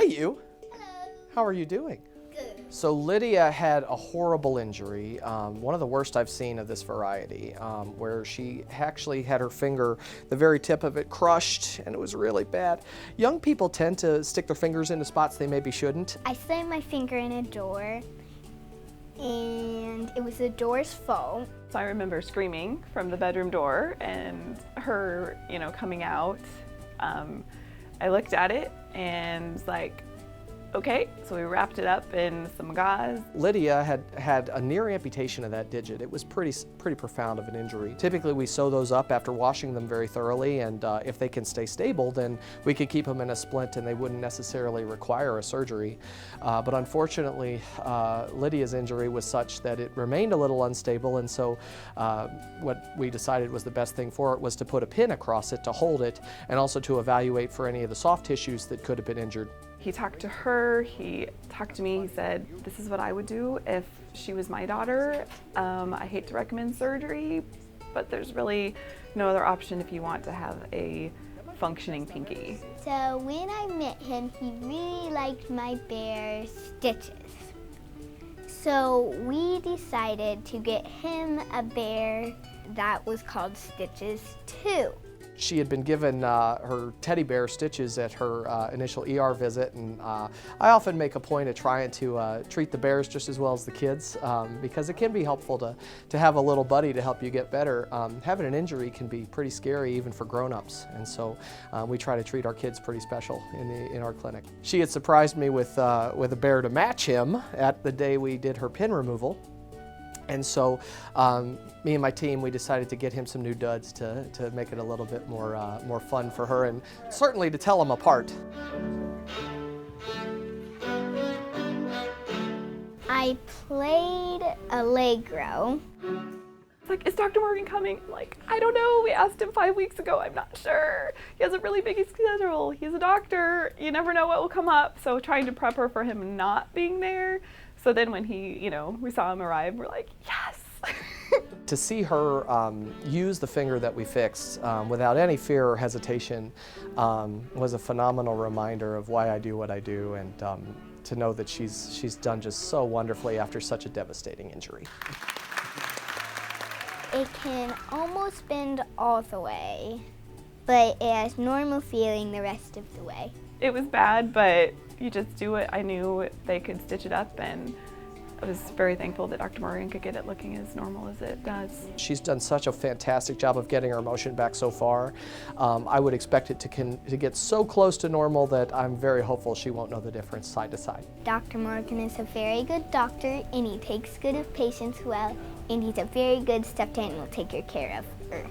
Hey, you. Hello. How are you doing? Good. So Lydia had a horrible injury, one of the worst I've seen of this variety, where she actually had her finger, the very tip of it, crushed, and it was really bad. Young people tend to stick their fingers into spots they maybe shouldn't. I slammed my finger in a door, and it was the door's fault. So I remember screaming from the bedroom door and her, coming out. I looked at it and was like, okay, so we wrapped it up in some gauze. Lydia had a near amputation of that digit. It was pretty profound of an injury. Typically we sew those up after washing them very thoroughly, and if they can stay stable, then we could keep them in a splint and they wouldn't necessarily require a surgery. But unfortunately, Lydia's injury was such that it remained a little unstable, and so what we decided was the best thing for it was to put a pin across it to hold it, and also to evaluate for any of the soft tissues that could have been injured. He talked to her, he talked to me, he said, this is what I would do if she was my daughter. I hate to recommend surgery, but there's really no other option if you want to have a functioning pinky. So when I met him, he really liked my bear Stitches. So we decided to get him a bear that was called Stitches too. She had been given her teddy bear Stitches at her initial ER visit, and I often make a point of trying to treat the bears just as well as the kids, because it can be helpful to have a little buddy to help you get better. Having an injury can be pretty scary even for grown-ups, and so we try to treat our kids pretty special in our clinic. She had surprised me with a bear to match him at the day we did her pin removal. And so me and my team, we decided to get him some new duds to make it a little bit more fun for her, and certainly to tell them apart. I played Allegro. It's like, is Dr. Morgan coming? I'm like, I don't know, we asked him 5 weeks ago, I'm not sure. He has a really busy schedule, he's a doctor, you never know what will come up. So trying to prep her for him not being there. So then when he, we saw him arrive, we're like, yes. To see her use the finger that we fixed without any fear or hesitation was a phenomenal reminder of why I do what I do, and to know that she's done just so wonderfully after such a devastating injury. It can almost bend all the way, but it has normal feeling the rest of the way. It was bad, but you just do it. I knew they could stitch it up, and I was very thankful that Dr. Morgan could get it looking as normal as it does. She's done such a fantastic job of getting her motion back so far. I would expect it to get so close to normal that I'm very hopeful she won't know the difference side to side. Dr. Morgan is a very good doctor, and he takes good of patients well, and he's a very good stuffed animal taker care of her.